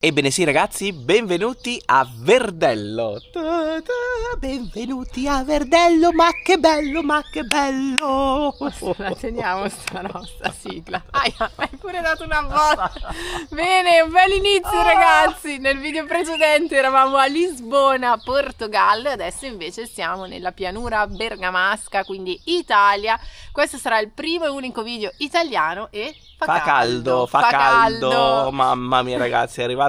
Ebbene sì ragazzi, benvenuti a Verdello. Benvenuti a Verdello, ma che bello, ma che bello. La teniamo sta nostra sigla. Hai pure dato una botta. Bene, un bel inizio ragazzi. Nel video precedente eravamo a Lisbona, Portogallo, e adesso invece siamo nella pianura bergamasca, quindi Italia. Questo sarà il primo e unico video italiano e fa caldo. Mamma mia ragazzi, è arrivata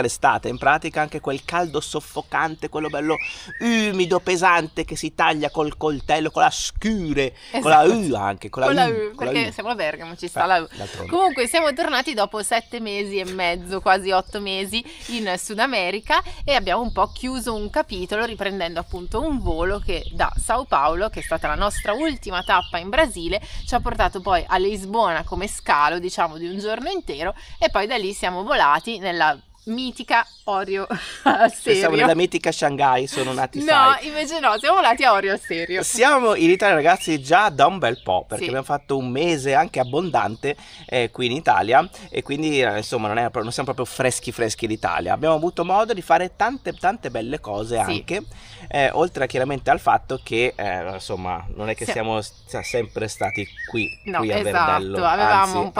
l'estate, in pratica anche quel caldo soffocante, quello bello umido, pesante che si taglia col coltello, con la scure, esatto. Con la U anche, con la U, perché siamo a Bergamo, ci sta la U. Comunque siamo tornati dopo 7 mesi e mezzo, quasi 8 mesi in Sud America, e abbiamo un po' chiuso un capitolo riprendendo appunto un volo che da Sao Paulo, che è stata la nostra ultima tappa in Brasile, ci ha portato poi a Lisbona come scalo, diciamo, di un giorno intero, e poi da lì siamo volati nella mitica Orio al Serio. Pensavo nella mitica Shanghai sono nati, no, sai. invece no, siamo volati a Orio al Serio. Siamo in Italia ragazzi già da un bel po', perché sì, abbiamo fatto un mese anche abbondante qui in Italia, e quindi insomma non siamo proprio freschi d'Italia. Abbiamo avuto modo di fare tante belle cose anche, oltre chiaramente al fatto che insomma non è che siamo sempre stati qui a Verdello. Avevamo un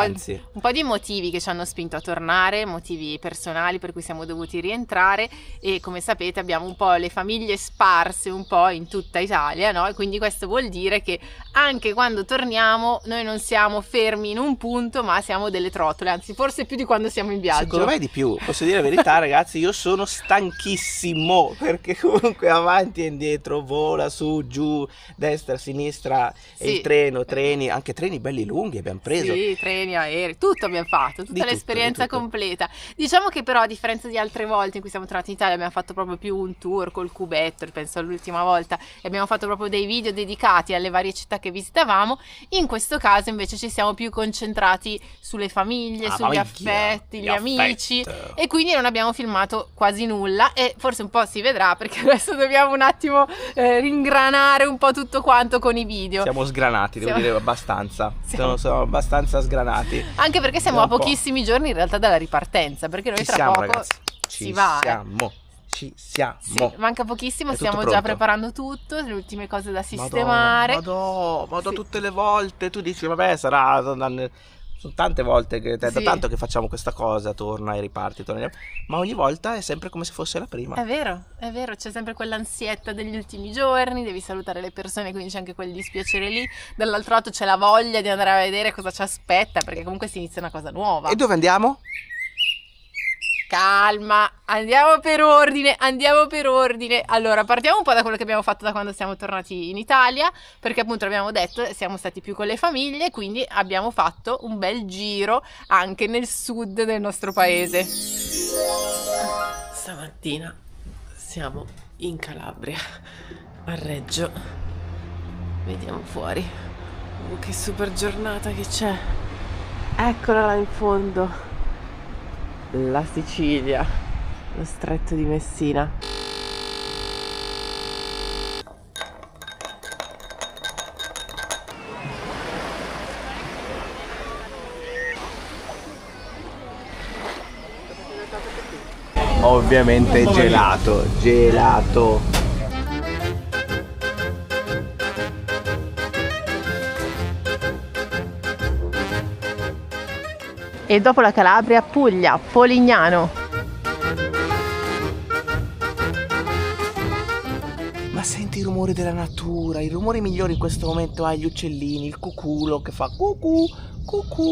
po' di motivi che ci hanno spinto a tornare, motivi personali per cui siamo dovuti rientrare, e come sapete abbiamo un po' le famiglie sparse un po' in tutta Italia, no? E quindi questo vuol dire che anche quando torniamo noi non siamo fermi in un punto, ma siamo delle trotole, anzi forse più di quando siamo in viaggio. Secondo me di più, posso dire la verità ragazzi, io sono stanchissimo, perché comunque avanti e indietro, vola su, giù, destra, sinistra, e il treni, anche treni belli lunghi abbiamo preso. Sì, treni, aerei, tutto abbiamo fatto, tutta l'esperienza completa. Diciamo che però a differenza di altre volte in cui siamo tornati in Italia abbiamo fatto proprio più un tour col cubetto, penso all'ultima volta, e abbiamo fatto proprio dei video dedicati alle varie città che visitavamo. In questo caso invece ci siamo più concentrati sulle famiglie, sugli affetti, gli amici, e quindi non abbiamo filmato quasi nulla, e forse un po' si vedrà perché adesso dobbiamo un attimo ringranare un po' tutto quanto con i video. Siamo sgranati, devo dire abbastanza, siamo abbastanza sgranati, anche perché siamo a pochissimi giorni in realtà dalla ripartenza, perché noi tra poco ragazzi, si va. Ci siamo. Sì, manca pochissimo, stiamo già preparando tutto, le ultime cose da sistemare. Madò, tutte le volte tu dici vabbè sono tante volte che da tanto che facciamo questa cosa, torna e riparti, ma ogni volta è sempre come se fosse la prima. È vero, c'è sempre quell'ansietta degli ultimi giorni, devi salutare le persone, quindi c'è anche quel dispiacere lì. Dall'altro lato c'è la voglia di andare a vedere cosa ci aspetta, perché comunque si inizia una cosa nuova. E dove andiamo? Calma, andiamo per ordine. Allora, partiamo un po' da quello che abbiamo fatto da quando siamo tornati in Italia, perché appunto abbiamo detto siamo stati più con le famiglie, quindi abbiamo fatto un bel giro anche nel sud del nostro paese. Stamattina siamo in Calabria, a Reggio. Vediamo fuori. Che super giornata che c'è. Eccola là in fondo. La Sicilia, lo stretto di Messina. Ovviamente gelato. E dopo la Calabria, Puglia, Polignano. Ma senti i rumori della natura, i rumori migliori in questo momento hai gli uccellini, il cuculo che fa cucù.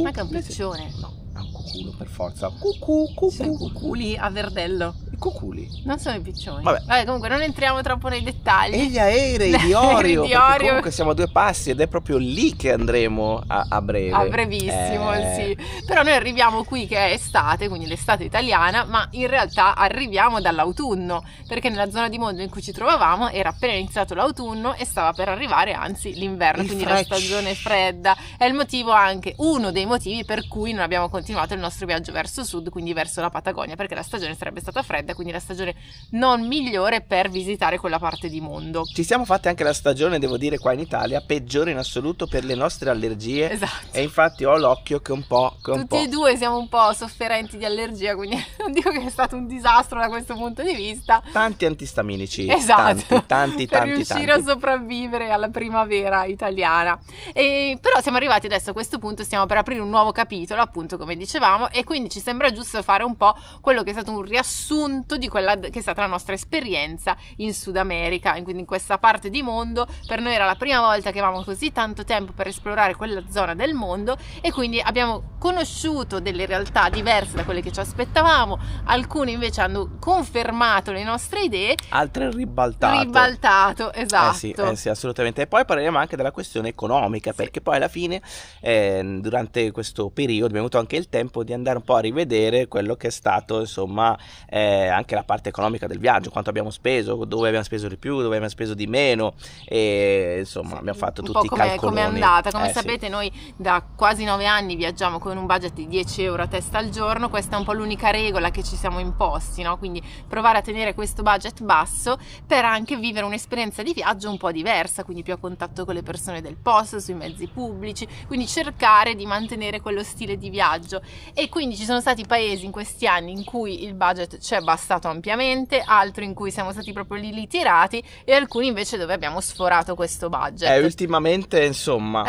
Ma che è un piccione? No, è un cuculo per forza. Cucù. C'è cuculi a Verdello. Cuculi. Non sono i piccioni. Vabbè, comunque non entriamo troppo nei dettagli. E gli aerei di Orio, perché comunque siamo a 2 passi ed è proprio lì che andremo a breve. A brevissimo, sì. Però noi arriviamo qui che è estate, quindi l'estate italiana, ma in realtà arriviamo dall'autunno, perché nella zona di mondo in cui ci trovavamo era appena iniziato l'autunno e stava per arrivare anzi l'inverno, quindi la stagione fredda. È il motivo anche, uno dei motivi per cui non abbiamo continuato il nostro viaggio verso sud, quindi verso la Patagonia, perché la stagione sarebbe stata fredda fredda, quindi la stagione non migliore per visitare quella parte di mondo. Ci siamo fatti anche la stagione, devo dire, qua in Italia peggiore in assoluto per le nostre allergie. Esatto. E infatti ho l'occhio che un po'. Tutti e due siamo un po' sofferenti di allergia, quindi non dico che è stato un disastro da questo punto di vista. Tanti antistaminici. Esatto. Tanti. Per riuscire a sopravvivere alla primavera italiana. Però siamo arrivati adesso a questo punto, stiamo per aprire un nuovo capitolo, appunto, come dicevamo, e quindi ci sembra giusto fare un po' quello che è stato un riassunto di quella che è stata la nostra esperienza in Sud America, e quindi in questa parte di mondo. Per noi era la prima volta che avevamo così tanto tempo per esplorare quella zona del mondo, e quindi abbiamo conosciuto delle realtà diverse da quelle che ci aspettavamo. Alcune invece hanno confermato le nostre idee, altre ribaltato, esatto. Sì, assolutamente. E poi parleremo anche della questione economica, perché poi alla fine durante questo periodo abbiamo avuto anche il tempo di andare un po' a rivedere quello che è stato, insomma, anche la parte economica del viaggio, quanto abbiamo speso, dove abbiamo speso di più, dove abbiamo speso di meno, e insomma abbiamo fatto tutti i calcoloni. Come è andata, come sapete noi da quasi 9 anni viaggiamo con un budget di 10 euro a testa al giorno. Questa è un po' l'unica regola che ci siamo imposti, no? Quindi provare a tenere questo budget basso per anche vivere un'esperienza di viaggio un po' diversa, quindi più a contatto con le persone del posto, sui mezzi pubblici, quindi cercare di mantenere quello stile di viaggio. E quindi ci sono stati paesi in questi anni in cui il budget ci è bastato ampiamente, altri in cui siamo stati proprio lì tirati, e alcuni invece dove abbiamo sforato questo budget. Ultimamente, insomma.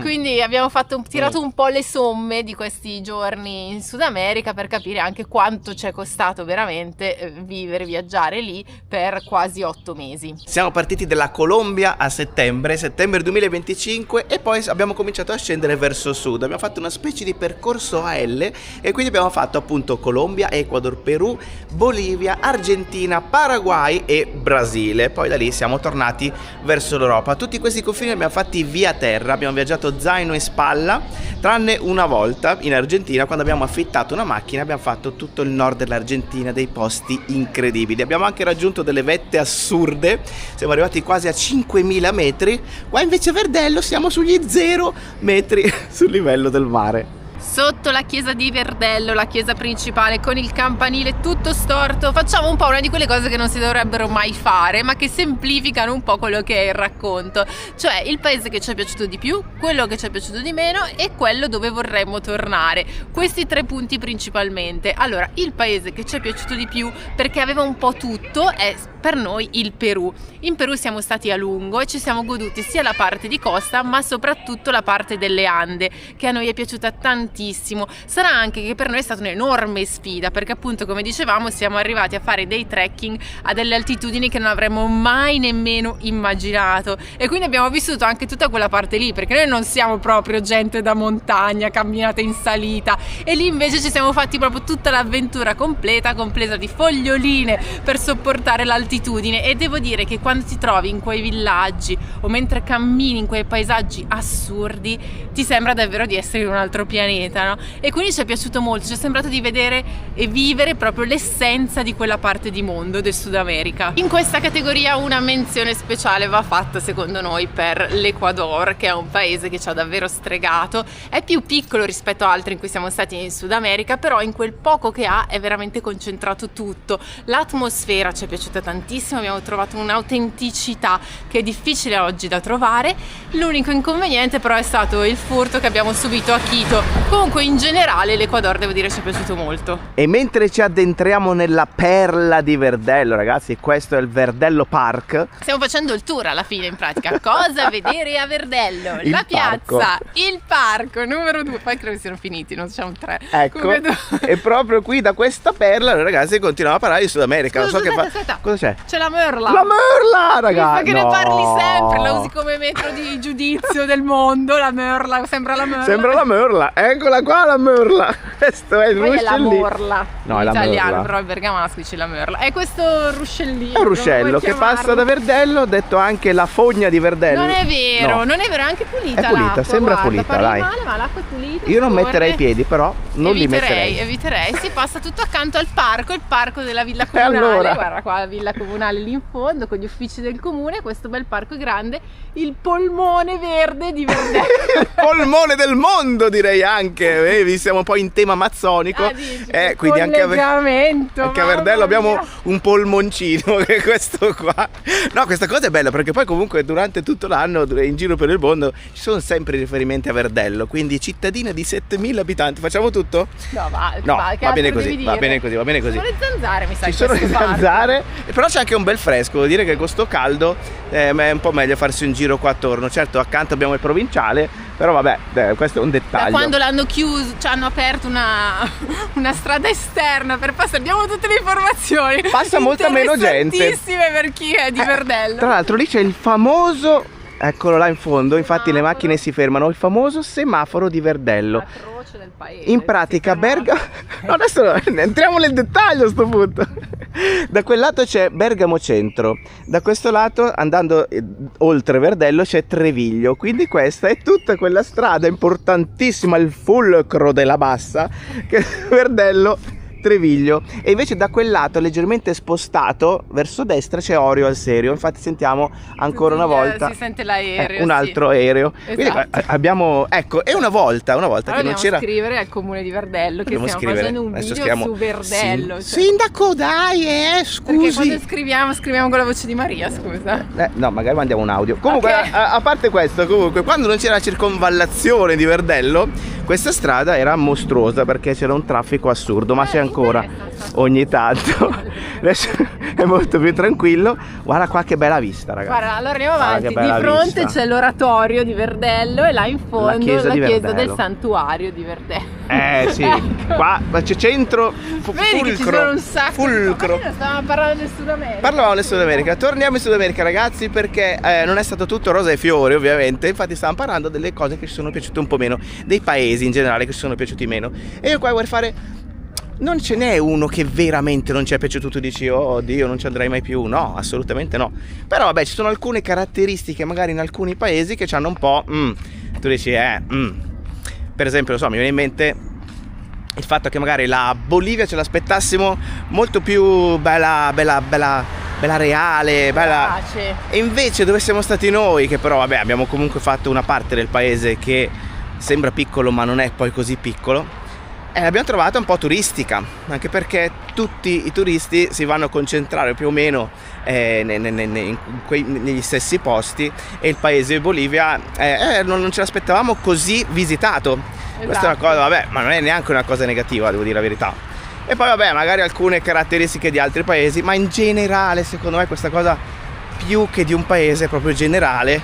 Quindi abbiamo tirato un po' le somme di questi giorni in Sud America per capire anche quanto ci è costato veramente vivere, viaggiare lì per quasi 8 mesi. Siamo partiti dalla Colombia a settembre 2025, e poi abbiamo cominciato a scendere verso sud. Abbiamo fatto una specie di percorso a L, e quindi abbiamo fatto appunto Colombia, Ecuador, Perù, Bolivia, Argentina, Paraguay e Brasile. Poi da lì siamo tornati verso l'Europa. Tutti questi confini li abbiamo fatti via terra, abbiamo viaggiato zaino in spalla, tranne una volta in Argentina, quando abbiamo affittato una macchina. Abbiamo fatto tutto il nord dell'Argentina, dei posti incredibili. Abbiamo anche raggiunto delle vette assurde, siamo arrivati quasi a 5.000 metri. Qua invece a Verdello siamo sugli 0 metri sul livello del mare. Sotto la chiesa di Verdello, la chiesa principale, con il campanile tutto storto, facciamo un po' una di quelle cose che non si dovrebbero mai fare, ma che semplificano un po' quello che è il racconto. Cioè il paese che ci è piaciuto di più, quello che ci è piaciuto di meno e quello dove vorremmo tornare. Questi 3 punti principalmente. Allora, il paese che ci è piaciuto di più, perché aveva un po' tutto, è per noi il Perù. In Perù siamo stati a lungo e ci siamo goduti sia la parte di costa, ma soprattutto la parte delle Ande, che a noi è piaciuta tantissimo. Sarà anche che per noi è stata un'enorme sfida, perché appunto, come dicevamo, siamo arrivati a fare dei trekking a delle altitudini che non avremmo mai nemmeno immaginato, e quindi abbiamo vissuto anche tutta quella parte lì, perché noi non siamo proprio gente da montagna, camminate in salita, e lì invece ci siamo fatti proprio tutta l'avventura completa, compresa di foglioline per sopportare l'altitudine. E devo dire che quando ti trovi in quei villaggi o mentre cammini in quei paesaggi assurdi, ti sembra davvero di essere in un altro pianeta, no? E quindi ci è piaciuto molto, ci è sembrato di vedere e vivere proprio l'essenza di quella parte di mondo del Sud America. In questa categoria una menzione speciale va fatta secondo noi per l'Ecuador, che è un paese che ci ha davvero stregato. È più piccolo rispetto a altri in cui siamo stati in Sud America, però in quel poco che ha è veramente concentrato tutto. L'atmosfera ci è piaciuta tantissimo, abbiamo trovato un'autenticità che è difficile oggi da trovare. L'unico inconveniente però è stato il furto che abbiamo subito a Quito. Comunque in generale l'Ecuador, devo dire, ci è piaciuto molto. E mentre ci addentriamo nella perla di Verdello, ragazzi, questo è il Verdello Park. Stiamo facendo il tour alla fine, in pratica. Cosa vedere a Verdello? La piazza, il parco, numero 2. Poi credo siano finiti, non siamo 3. Ecco, e proprio qui da questa perla noi, ragazzi, continuiamo a parlare di Sud America. Aspetta. Cosa c'è? C'è la Merla. La Merla, ragazzi! Che ne parli sempre, la usi come metro di giudizio del mondo. La Merla, sembra la Merla. Sembra la Merla, eccola qua la Merla. Questo è il Poi ruscellino. È la Morla, no, in è la italiano, Merla. però in bergamasco dice la Merla. È questo ruscellino. È un ruscello che passa da Verdello, detto anche la fogna di Verdello. Non è vero, non è vero, è anche pulita. È pulita, l'acqua, sembra guarda, pulita, dai. Male, ma l'acqua è pulita. Io non metterei i piedi, però non li metterei. Eviterei. Si passa tutto accanto al parco, il parco della Villa Comunale. Allora. Guarda qua la Villa Comunale. comunale lì in fondo con gli uffici del comune, questo bel parco grande, il polmone verde di Verdello. Il polmone del mondo, direi anche, siamo un po' in tema amazzonico, quindi anche a Verdello abbiamo un polmoncino, che è questo qua. No, questa cosa è bella perché poi comunque durante tutto l'anno in giro per il mondo ci sono sempre riferimenti a Verdello, quindi cittadina di 7.000 abitanti. Facciamo tutto? No, va bene così, va bene così. Ci sono le zanzare, mi sa. Ci sono le zanzare, però c'è anche un bel fresco, devo dire che con sto caldo è un po' meglio farsi un giro qua attorno. Certo, accanto abbiamo il provinciale, però vabbè, questo è un dettaglio. Da quando l'hanno chiuso, ci hanno aperto una strada esterna per passare, abbiamo tutte le informazioni. Passa molta meno gente. Interessantissime per chi è di Verdello. Tra l'altro lì c'è il famoso, eccolo là in fondo, infatti le macchine si fermano, il famoso semaforo di Verdello. La croce del paese. In pratica Bergamo, no, adesso entriamo nel dettaglio a sto punto. Da quel lato c'è Bergamo Centro, da questo lato andando oltre Verdello c'è Treviglio, quindi questa è tutta quella strada importantissima, il fulcro della bassa, che è Verdello Treviglio. E invece da quel lato leggermente spostato verso destra c'è Orio al Serio. Infatti sentiamo ancora una volta si sente l'aereo, un altro aereo. Esatto. Quindi abbiamo, ecco, e una volta allora che non c'era, scrivere al comune di Verdello che stiamo facendo un video su Verdello. Sindaco, dai, scusi. Perché quando scriviamo con la voce di Maria, scusa. No, magari mandiamo un audio. Comunque, okay. a parte questo, comunque, quando non c'era la circonvallazione di Verdello, questa strada era mostruosa perché c'era un traffico assurdo, ma c'è ancora ogni tanto. Adesso è molto più tranquillo. Guarda qua che bella vista, ragazzi. Guarda, allora andiamo avanti. Di fronte c'è l'oratorio di Verdello e là in fondo la chiesa del santuario di Verdello. Sì, ecco. Qua c'è centro. Vedi che ci sono un sacco. Fulcro. Stavamo parlando del Sud America. Parlavamo del Sud America. Torniamo in Sud America, ragazzi, perché non è stato tutto rosa e fiori, ovviamente. Infatti stavamo parlando delle cose che ci sono piaciute un po' meno, dei paesi in generale che ci sono piaciuti meno. E io qua vorrei fare, non ce n'è uno che veramente non ci è piaciuto, tu dici oh Dio non ci andrai mai più, no, assolutamente no. Però vabbè, ci sono alcune caratteristiche magari in alcuni paesi che ci hanno un po' tu dici per esempio, mi viene in mente il fatto che magari la Bolivia ce l'aspettassimo molto più bella reale, bella. E invece dove siamo stati noi, che però vabbè abbiamo comunque fatto una parte del paese che sembra piccolo ma non è poi così piccolo, l'abbiamo trovata un po' turistica, anche perché tutti i turisti si vanno a concentrare più o meno negli stessi posti, e il paese Bolivia non ce l'aspettavamo così visitato. Esatto. Questa è una cosa, vabbè, ma non è neanche una cosa negativa, devo dire la verità. E poi vabbè, magari alcune caratteristiche di altri paesi, ma in generale secondo me questa cosa più che di un paese è proprio generale,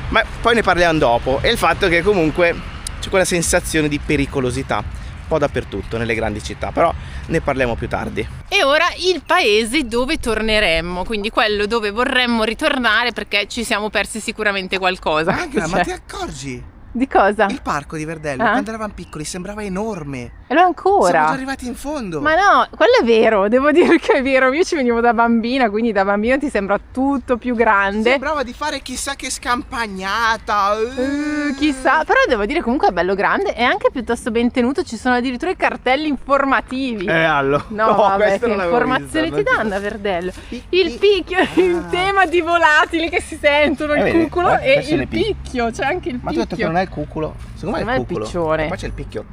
ma poi ne parliamo dopo. E il fatto che comunque c'è quella sensazione di pericolosità un po' dappertutto nelle grandi città, però ne parliamo più tardi. E ora il paese dove torneremmo, quindi quello dove vorremmo ritornare perché ci siamo persi sicuramente qualcosa. Ma ti accorgi? Di cosa? Il parco di Verdello, quando eravamo piccoli, sembrava enorme. E lo è ancora. Siamo già arrivati in fondo. Ma no, quello è vero, devo dire che è vero. Io ci venivo da bambina, quindi da bambina ti sembra tutto più grande. Sembrava di fare chissà che scampagnata. Chissà, però devo dire comunque è bello grande e anche piuttosto ben tenuto. Ci sono addirittura i cartelli informativi. No, vabbè, che informazioni ti danno a Verdello? Il picchio, il tema di volatili che si sentono, il cuculo e il picchio. C'è anche il picchio. Ma tu hai detto che non è il cuculo? Secondo me è il cuculo. Piccione. E poi c'è il picchio.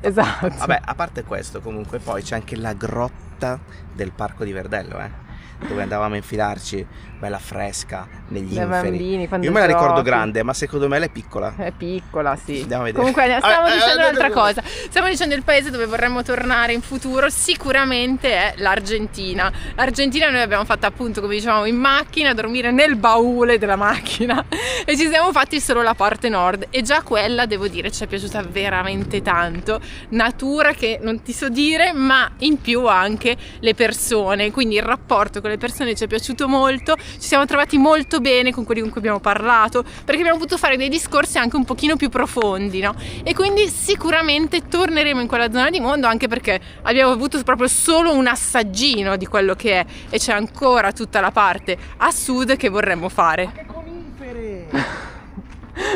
Esatto. Vabbè, a parte questo, comunque poi c'è anche la grotta del parco di Verdello, dove andavamo a infilarci, bella fresca, negli inferi. Bambini, io me la ricordo grande, ma secondo me è piccola. È piccola, sì. Andiamo a vedere. Comunque stiamo dicendo un'altra cosa. Stiamo dicendo il paese dove vorremmo tornare in futuro sicuramente è l'Argentina. L'Argentina noi abbiamo fatto appunto, come dicevamo, in macchina, a dormire nel baule della macchina e ci siamo fatti solo la parte nord e già quella, devo dire, ci è piaciuta veramente tanto. Natura che non ti so dire, ma in più anche le persone, quindi il rapporto con le persone ci è piaciuto molto. Ci siamo trovati molto bene con quelli con cui abbiamo parlato, perché abbiamo potuto fare dei discorsi anche un pochino più profondi, no? E quindi sicuramente torneremo in quella zona di mondo, anche perché abbiamo avuto proprio solo un assaggino di quello che è e c'è ancora tutta la parte a sud che vorremmo fare. Che conifere!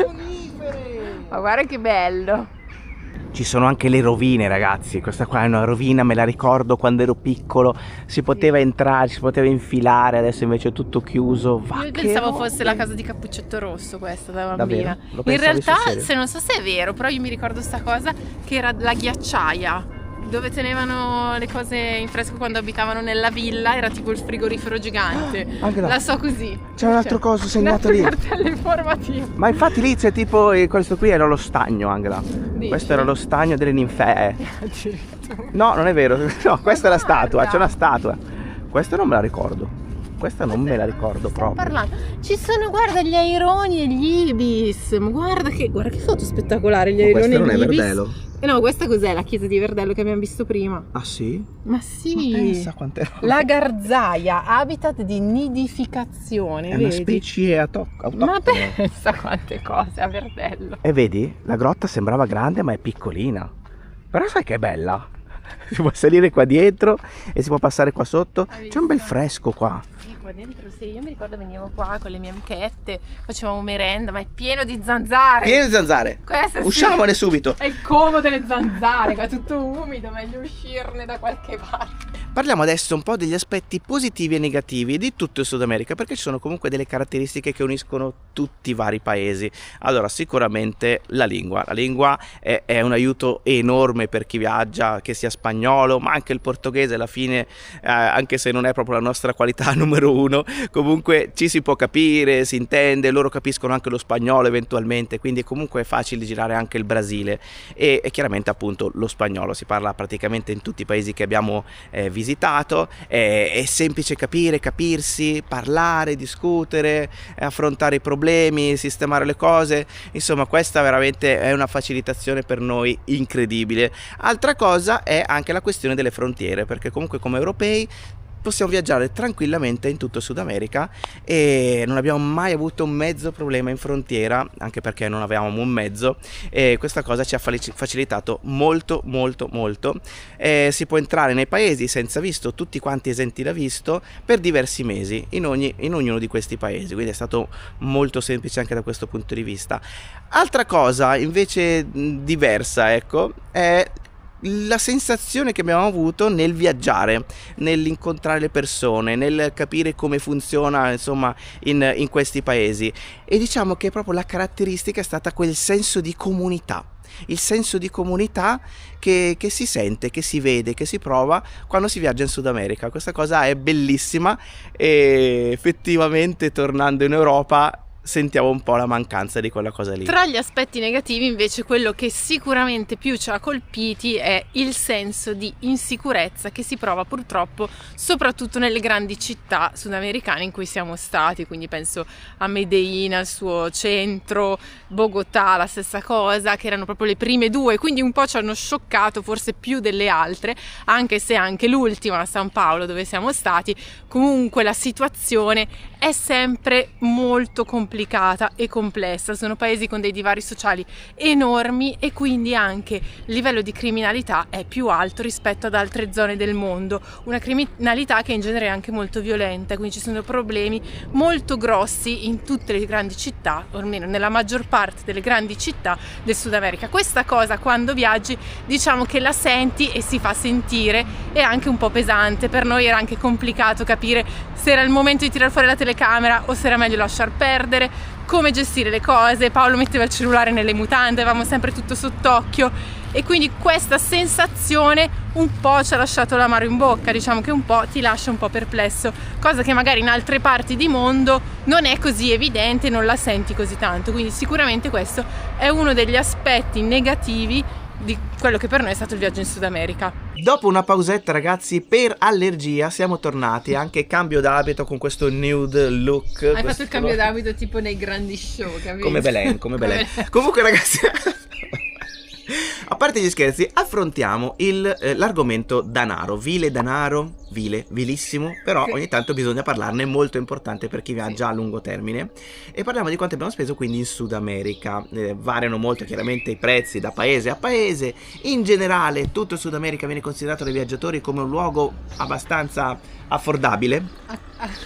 Conifere! Ma guarda che bello! Ci sono anche le rovine, ragazzi. Questa qua è una rovina, me la ricordo quando ero piccolo. Si poteva entrare, si poteva infilare, adesso invece è tutto chiuso. Io pensavo fosse la casa di Cappuccetto Rosso questa da bambina. In realtà, non so se è vero, però io mi ricordo sta cosa che era la ghiacciaia, dove tenevano le cose in fresco quando abitavano nella villa, era tipo il frigorifero gigante. La so così. C'è un altro coso segnato lì. Cartello informativo. Ma infatti lì c'è tipo, questo qui era lo stagno, Angela. Dici? Questo era lo stagno delle ninfee. No, non è vero. No, questa è la statua, c'è una statua. Questa non me la ricordo. Questa non me la ricordo proprio. Parlando. Ci sono, guarda, gli aironi e gli ibis. Guarda che foto spettacolare, gli aironi e gli ibis. Questo non è Verdello. No, questa cos'è? La chiesa di Verdello che abbiamo visto prima. Ah sì? Ma sì. Ma pensa quante robe. La garzaia, habitat di nidificazione. È una specie autoctona. Ma pensa quante cose a Verdello. E vedi, la grotta sembrava grande ma è piccolina. Però sai che è bella? Si può salire qua dietro e si può passare qua sotto. C'è un bel fresco qua. Qua dentro sì, io mi ricordo venivo qua con le mie amichette, facevamo merenda, ma è pieno di zanzare. Pieno di zanzare. Usciamone subito. È il comodo delle zanzare, qua è tutto umido, meglio uscirne da qualche parte. Parliamo adesso un po' degli aspetti positivi e negativi di tutto il Sud America, perché ci sono comunque delle caratteristiche che uniscono tutti i vari paesi. Allora, sicuramente la lingua. La lingua è un aiuto enorme per chi viaggia, che sia spagnolo, ma anche il portoghese alla fine, anche se non è proprio la nostra qualità numero uno, comunque ci si può capire, si intende, loro capiscono anche lo spagnolo eventualmente, quindi comunque è facile girare anche il Brasile e chiaramente appunto lo spagnolo si parla praticamente in tutti i paesi che abbiamo visitato, è semplice capire, capirsi, parlare, discutere, affrontare i problemi, sistemare le cose, insomma questa veramente è una facilitazione per noi incredibile. Altra cosa è anche la questione delle frontiere, perché comunque come europei possiamo viaggiare tranquillamente in tutto Sud America e non abbiamo mai avuto un mezzo problema in frontiera, anche perché non avevamo un mezzo, e questa cosa ci ha facilitato molto. Si può entrare nei paesi senza visto, tutti quanti esenti da visto, per diversi mesi in ognuno di questi paesi, quindi è stato molto semplice anche da questo punto di vista. Altra cosa invece diversa, ecco, è la sensazione che abbiamo avuto nel viaggiare, nell'incontrare le persone, nel capire come funziona insomma in questi paesi, e diciamo che proprio la caratteristica è stata quel senso di comunità. Il senso di comunità che si sente, che si vede, che si prova quando si viaggia in Sud America. Questa cosa è bellissima e effettivamente tornando in Europa sentiamo un po' la mancanza di quella cosa lì. Tra gli aspetti negativi invece quello che sicuramente più ci ha colpiti è il senso di insicurezza che si prova purtroppo soprattutto nelle grandi città sudamericane in cui siamo stati, quindi penso a Medellin, al suo centro, Bogotà la stessa cosa, che erano proprio le prime due, quindi un po' ci hanno scioccato forse più delle altre, anche se anche l'ultima, San Paolo, dove siamo stati, comunque la situazione è sempre molto complicata e complessa. Sono paesi con dei divari sociali enormi e quindi anche il livello di criminalità è più alto rispetto ad altre zone del mondo, una criminalità che in genere è anche molto violenta, quindi ci sono problemi molto grossi in tutte le grandi città, o almeno nella maggior parte delle grandi città del Sud America. Questa cosa quando viaggi diciamo che la senti e si fa sentire, è anche un po' pesante. Per noi era anche complicato capire se era il momento di tirare fuori la telecamera o se era meglio lasciar perdere, come gestire le cose. Paolo metteva il cellulare nelle mutande, avevamo sempre tutto sott'occhio e quindi questa sensazione un po' ci ha lasciato l'amaro in bocca, diciamo che un po' ti lascia un po' perplesso, cosa che magari in altre parti di mondo non è così evidente, non la senti così tanto, quindi sicuramente questo è uno degli aspetti negativi di quello che per noi è stato il viaggio in Sud America. Dopo una pausetta ragazzi per allergia siamo tornati, anche cambio d'abito con questo nude look. Hai fatto il cambio d'abito tipo nei grandi show, capito? Come Belen. Comunque ragazzi a parte gli scherzi, affrontiamo l'argomento danaro, vilissimo, però ogni tanto bisogna parlarne, è molto importante per chi viaggia a lungo termine, e parliamo di quanto abbiamo speso quindi in Sud America. Variano molto chiaramente i prezzi da paese a paese, in generale tutto il Sud America viene considerato dai viaggiatori come un luogo abbastanza affordabile.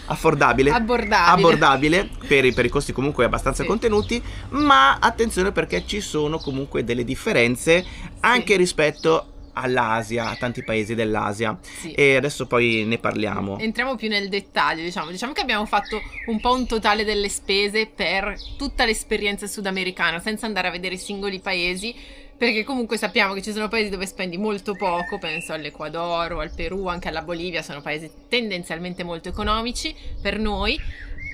abbordabile per i costi comunque abbastanza contenuti, ma attenzione perché ci sono comunque delle differenze anche rispetto all'Asia, a tanti paesi dell'Asia, e adesso poi ne parliamo. Entriamo più nel dettaglio, diciamo che abbiamo fatto un po' un totale delle spese per tutta l'esperienza sudamericana, senza andare a vedere i singoli paesi, perché comunque sappiamo che ci sono paesi dove spendi molto poco, penso all'Ecuador o al Perù, anche alla Bolivia, sono paesi tendenzialmente molto economici per noi.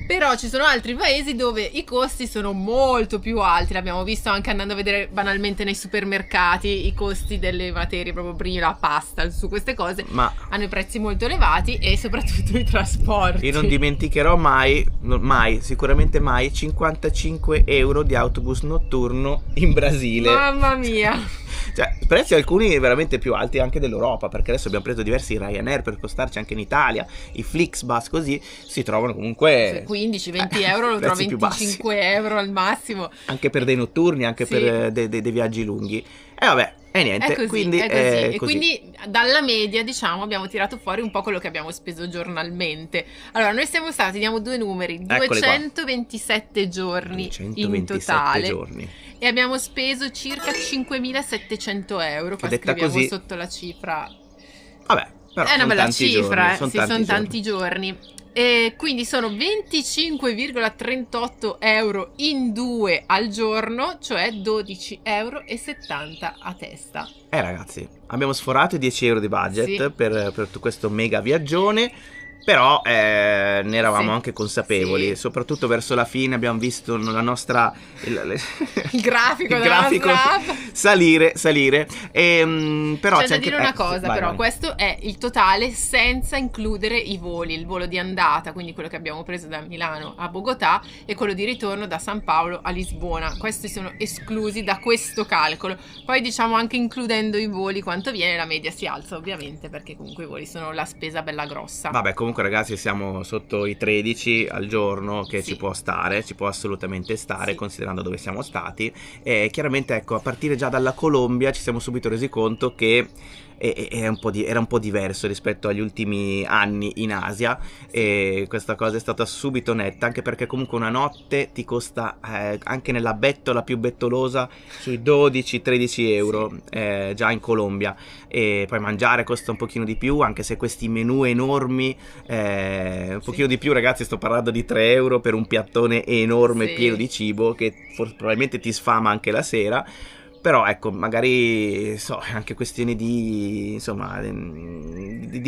Però ci sono altri paesi dove i costi sono molto più alti, l'abbiamo visto anche andando a vedere banalmente nei supermercati, i costi delle materie proprio prime, la pasta, su queste cose, ma hanno i prezzi molto elevati e soprattutto i trasporti. Io non dimenticherò mai, sicuramente mai, 55 euro di autobus notturno in Brasile. Mamma mia! Cioè, prezzi alcuni veramente più alti anche dell'Europa, perché adesso abbiamo preso diversi Ryanair per spostarci anche in Italia, i Flixbus così, si trovano comunque 15-20 euro, lo trovo 25 euro al massimo. Anche per dei notturni, anche per dei viaggi lunghi. E vabbè, e niente, è così. E quindi dalla media, diciamo, abbiamo tirato fuori un po' quello che abbiamo speso giornalmente. Allora, noi siamo stati, diamo due numeri, 227 giorni in totale. E abbiamo speso circa 5.700 euro. Qua scriviamo sotto la cifra. Vabbè, però è una bella cifra, sono tanti giorni. E quindi sono 25,38 euro in due al giorno, cioè 12,70 euro a testa. Ragazzi, abbiamo sforato i 10 euro di budget per questo mega viaggione. Però ne eravamo anche consapevoli, soprattutto verso la fine abbiamo visto la nostra il grafico salire però c'è da dire una cosa, vai. Questo è il totale senza includere i voli, il volo di andata, quindi quello che abbiamo preso da Milano a Bogotà e quello di ritorno da San Paolo a Lisbona. Questi sono esclusi da questo calcolo. Poi diciamo anche includendo i voli quanto viene, la media si alza ovviamente, perché comunque i voli sono la spesa bella grossa. Vabbè, comunque ragazzi siamo sotto i 13 al giorno, che ci può assolutamente stare, considerando dove siamo stati. E chiaramente ecco, a partire già dalla Colombia ci siamo subito resi conto che era un po' diverso rispetto agli ultimi anni in Asia, e questa cosa è stata subito netta, anche perché comunque una notte ti costa anche nella bettola più bettolosa sui 12-13 euro già in Colombia, e poi mangiare costa un pochino di più, anche se questi menù enormi un pochino di più, ragazzi, sto parlando di 3 euro per un piattone enorme pieno di cibo che probabilmente ti sfama anche la sera. Però ecco, magari anche questioni di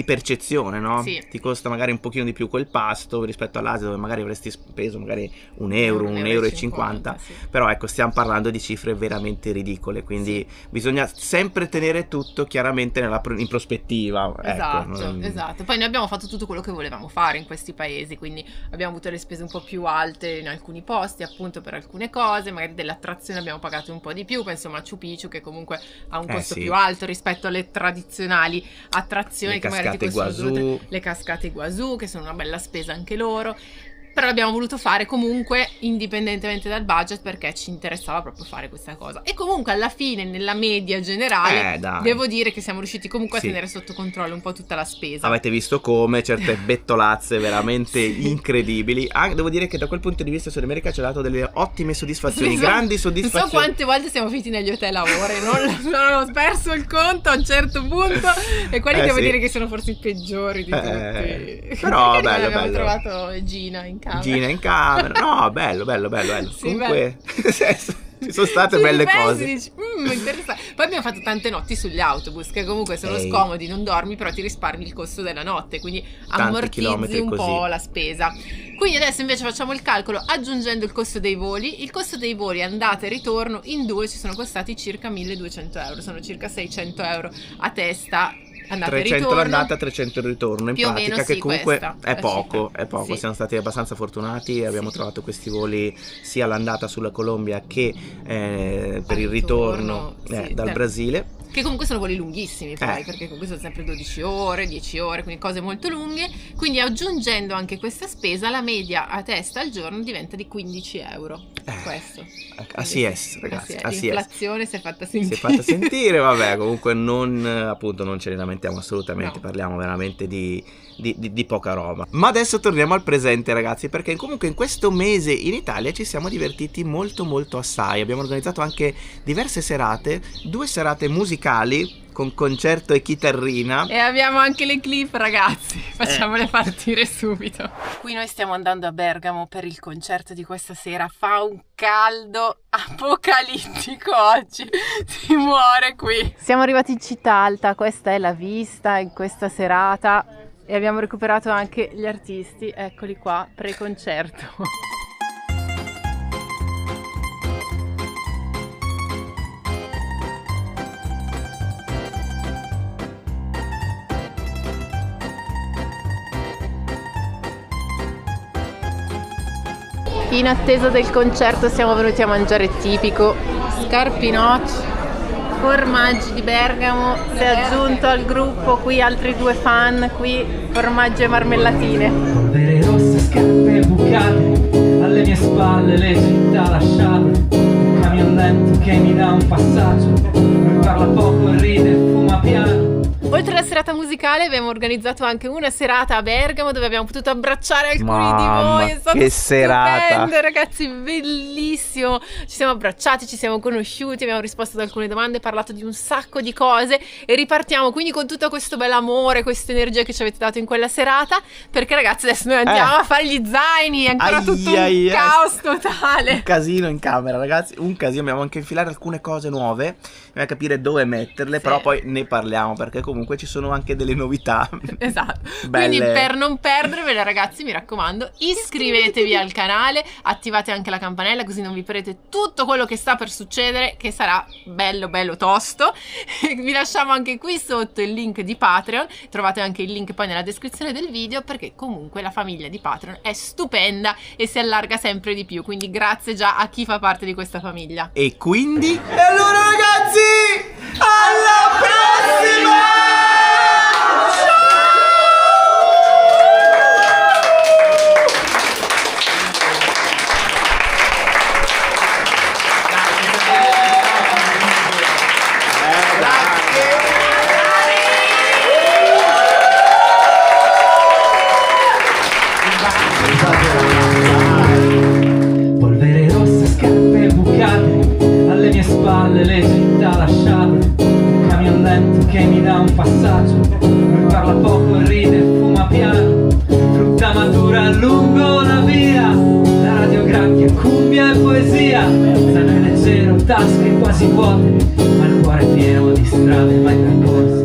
percezione, no? Ti costa magari un pochino di più quel pasto rispetto all'Asia, dove magari avresti speso magari un euro e 50. Però ecco, stiamo parlando di cifre veramente ridicole, quindi bisogna sempre tenere tutto chiaramente in prospettiva. Esatto. Poi noi abbiamo fatto tutto quello che volevamo fare in questi paesi, quindi abbiamo avuto le spese un po' più alte in alcuni posti, appunto per alcune cose, magari dell'attrazione abbiamo pagato un po' di più, penso Machu Picchu, che comunque ha un costo più alto rispetto alle tradizionali attrazioni che magari ti costano le cascate Iguazú, che sono una bella spesa anche loro. Però l'abbiamo voluto fare comunque indipendentemente dal budget, perché ci interessava proprio fare questa cosa. E comunque alla fine, nella media generale, devo dire che siamo riusciti comunque a tenere sotto controllo un po' tutta la spesa. Avete visto come certe bettolazze veramente incredibili. Devo dire che da quel punto di vista Sud America ci ha dato delle ottime soddisfazioni, grandi soddisfazioni. Non so quante volte siamo finiti negli hotel a ore, non ho perso il conto a un certo punto, e quelli devo dire che sono forse i peggiori di tutti. Però bello, abbiamo trovato Gina in camera. No, bello. Comunque ci sono state belle cose. Interessante. Poi abbiamo fatto tante notti sugli autobus, che comunque sono scomodi, non dormi, però ti risparmi il costo della notte, quindi ammortizzi un po' la spesa. Quindi adesso invece facciamo il calcolo aggiungendo il costo dei voli. Il costo dei voli andata e ritorno in due ci sono costati circa 1.200 euro, sono circa 600 euro a testa. 300 l'andata, 300 il ritorno, in più pratica, o meno, che comunque è poco. Sì. Siamo stati abbastanza fortunati e abbiamo trovato questi voli sia l'andata sulla Colombia che per il ritorno dal Brasile. che comunque sono voli lunghissimi poi, perché comunque sono sempre 12 ore, 10 ore, quindi cose molto lunghe, quindi aggiungendo anche questa spesa la media a testa al giorno diventa di 15 euro. Questo. ACS, ragazzi, l'inflazione si è fatta sentire. Si è fatta sentire, vabbè, comunque non ce ne lamentiamo assolutamente, parliamo veramente di poca roba. Ma adesso torniamo al presente, ragazzi, perché comunque in questo mese in Italia ci siamo divertiti molto molto assai. Abbiamo organizzato anche diverse serate, 2 serate musicali con concerto e chitarrina. E abbiamo anche le clip, ragazzi, facciamole partire subito. Qui noi stiamo andando a Bergamo per il concerto di questa sera, fa un caldo apocalittico oggi, si muore qui. Siamo arrivati in città alta, questa è la vista in questa serata e abbiamo recuperato anche gli artisti, eccoli qua, pre-concerto. In attesa del concerto siamo venuti a mangiare tipico scarpinocci, formaggi di Bergamo, si è aggiunto al gruppo qui altri 2 fan, qui formaggi e marmellatine. Vere rosse, scarpe bucate, alle mie spalle le città lasciate, un camion lento che mi dà un passaggio, mi parla poco e ride e fuma piano. Oltre alla serata musicale abbiamo organizzato anche una serata a Bergamo dove abbiamo potuto abbracciare alcuni di voi. È stato che stupendo, serata, ragazzi, bellissimo. Ci siamo abbracciati, ci siamo conosciuti, abbiamo risposto ad alcune domande, parlato di un sacco di cose e ripartiamo quindi con tutto questo bell'amore, questa energia che ci avete dato in quella serata, perché ragazzi adesso noi andiamo a fare gli zaini, è ancora tutto un caos totale. Un casino in camera, ragazzi, un casino, dobbiamo anche infilare alcune cose nuove, bisogna capire dove metterle, però poi ne parliamo perché comunque ci sono anche delle novità. Esatto. Belle. Quindi per non perdervele, ragazzi, mi raccomando, iscrivetevi al canale, attivate anche la campanella così non vi perdete tutto quello che sta per succedere, che sarà bello bello tosto. Vi lasciamo anche qui sotto il link di Patreon, trovate anche il link poi nella descrizione del video, perché comunque la famiglia di Patreon è stupenda e si allarga sempre di più, quindi grazie già a chi fa parte di questa famiglia. E quindi e allora ragazzi, alla prossima! Polvere rosse, scarpe bucate, alle mie spalle le città lasciate, un camion lento che mi dà un passaggio, mi parla poco e ride e fuma piano, frutta matura lungo la via, la radiografia, cumbia e poesia, zaino leggero, tasche quasi vuote, ma il cuore pieno di strade mai percorse.